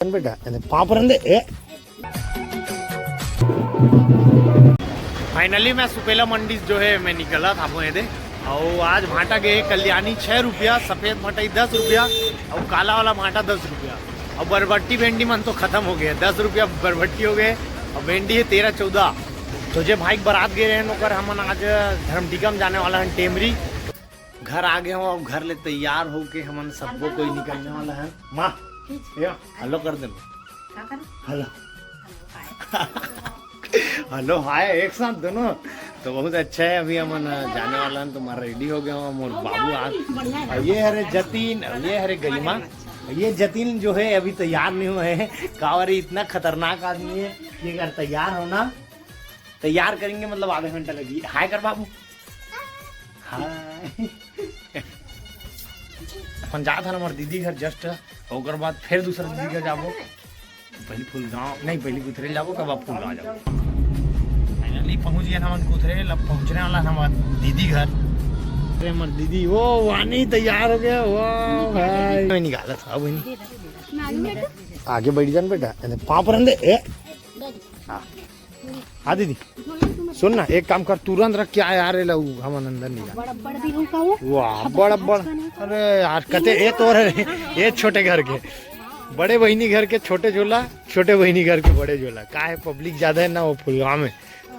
बेटा पाप रंदे फाइनली मैं सुपेला मंडी जो है मैं निकला था वो दे और आज भाटा गए कल्याणी 6 रुपया, सफेद भाटा 10 रुपया और काला वाला भाटा 10 रुपया और बरबट्टी भेंडी मन तो खत्म हो गया। 10 रुपया बरबट्टी हो गए और भेंडी है 13-14। तो जो भाई बारात गए रहे नौकर हम आज धर्मटिका में जाने वाला है टेमरी। घर आ गए हो और घर ले तैयार हो के हम सबको कोई निकलने वाला है। माँ हेलो कर दे, हेलो हेलो हाय एक साथ दोनों। तो बहुत अच्छा है। अभी हम जाने वाला है, तुम्हारा रेडी हो गया हूँ मोर बाबू आज। और ये हरे जतीन, ये हरे गरिमा। ये जतीन जो है अभी तैयार नहीं हुए हैं। कावरी इतना खतरनाक आदमी है ये अगर तैयार होना तैयार करेंगे मतलब आधे घंटा लगी। हाय कर बाबू हाय। अपन जा था हमारे दीदी घर जस्ट होकर बाद फिर दूसरा दीदी घर जाबो। पहले फूल गाँव नहीं पहले कुथरे जाबो कब आप फूल गाँव जाबो। फाइनली पहुंच गया था कुथरे, अब पहुंचने वाला था हमारे दीदी घर। हमारे दीदी वो वानी तैयार हो गया। वाह भाई मैं निकाला था वही आगे बैठ जान बेटा पाप रंदे हाँ दीदी सुन ना एक काम कर तुरंत रख के यार हम अंदर नहीं जा। वाह बड़ा बड़ा अरे यार कते ये तो ये छोटे घर के बड़े बहनी घर के छोटे झोला, छोटे बहनी घर के बड़े झोला। का है पब्लिक ज्यादा है ना वो फुलगांव में,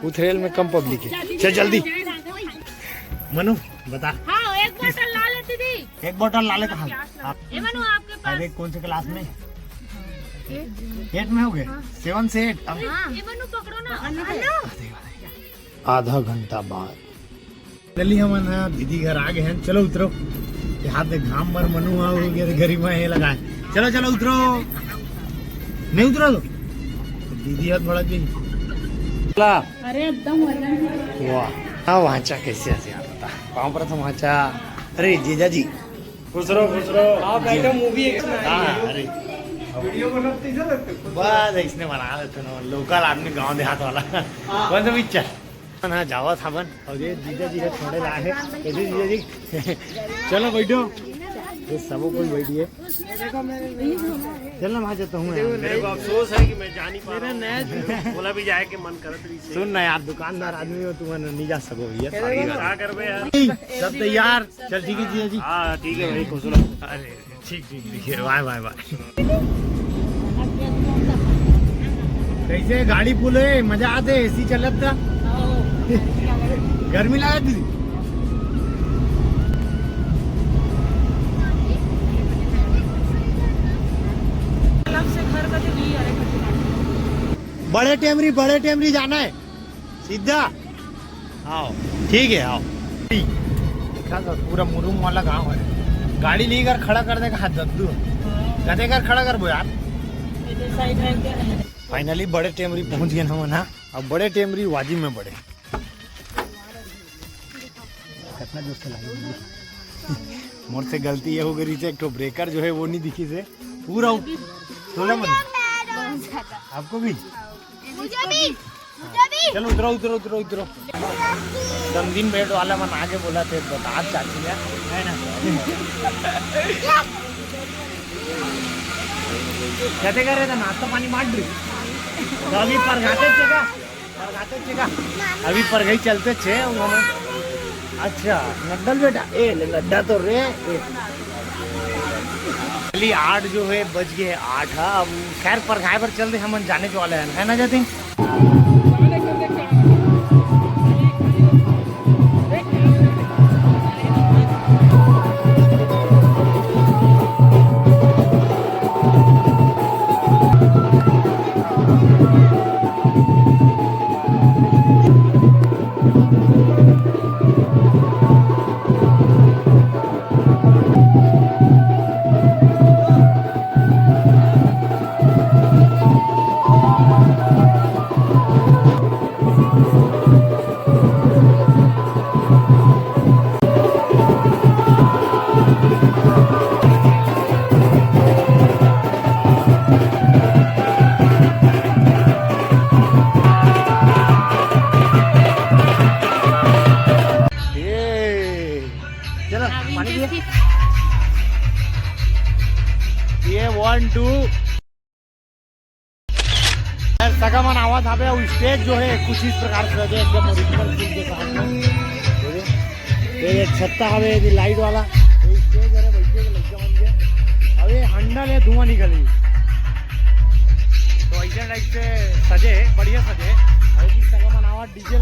उथरेल में कम पब्लिक है। चल जल्दी मनु बता। हाँ, एक बोतल ला ले दीदी। एक बोतल ला ले कहाँ? मनु आपके पास अरे कौन से क्लास में? 8 में हो गए 7 से 8। मनु पकड़ो ना। आधा घंटा बाद चली हम दीदी घर आ गए हैं। चलो उतरो यहाँ पे घाम भर मनु गरिमा है लगा। चलो चलो उतरो, नहीं उतरो तो दीदी हाथ बड़ा गई। अरे एकदम वाह वाचा कैसे हंसी आता पाँव पर तो वाचा। अरे जीजा जी खुश रहो आप बैठो मूवी। अरे वीडियो बनाते बस इसने बना देते ना लोकल आदमी गांव देहात वाला कौन सा पिक्चर ना जावा था बन। और ये जीजा जी थोड़े लाए कैसे जीजा जी चलो बैठो ये सब कोई बैठिए। चल ना वहाँ जाता हूँ। मेरे को अफसोस है कि मैं जा नहीं पा रहा हूँ। बोला भी जाए कि मन करत। सुन ना यार दुकानदार आदमी हो तुम नहीं जा सको भैया सब तैयार। चल ठीक है जीजा जी। हाँ ठीक है भाई खुश रहो। अरे ठीक ठीक है बाय बाय बाय। कैसे गाड़ी फुल है मजा आते एसी चलत था गर्मी लगा दीदी। बड़े टेमरी जाना है सीधा। आओ ठीक है आओ। पूरा मुरुम वाला गांव है। गाड़ी लेकर खड़ा कर देगा हाथ दद्दू गधे कर खड़ा कर बो यार। फाइनली बड़े टेमरी पहुंच गए हम ना। अब बड़े टेमरी वाजिब में बड़े कितना जोर से लगी मोर से गलती ये हो गई थी। एक तो ब्रेकर जो है वो नहीं दिखी से पूरा 16 मन आपको भी चलो उतरो उतरो उतरो उतरो। जन्मदिन बेड वाला मन आगे बोला थे बता चाची है ना कहते कर रहे थे नाश्ता पानी मार दी तो अभी परगाते का अभी पर गई चलते छे उन्होंने। अच्छा नड्डल बेटा ए लड्डा तो रे 8 जो है बज गए 8। अब खैर पर घाय पर चलते हम जाने के वाले है ना जतिन। यार सगा मन आवाज आवे और स्टेज जो है कुछ इस प्रकार से सजे एकदम ओरिजिनल फूल के साथ में ये छत्ता हवे ये लाइट वाला ये स्टेज अरे बैठे के लग मन के अब ये हंडल है धुआं निकली तो ऐसे टाइप से सजे बढ़िया सजे अभी सगा मन आवाज डीजे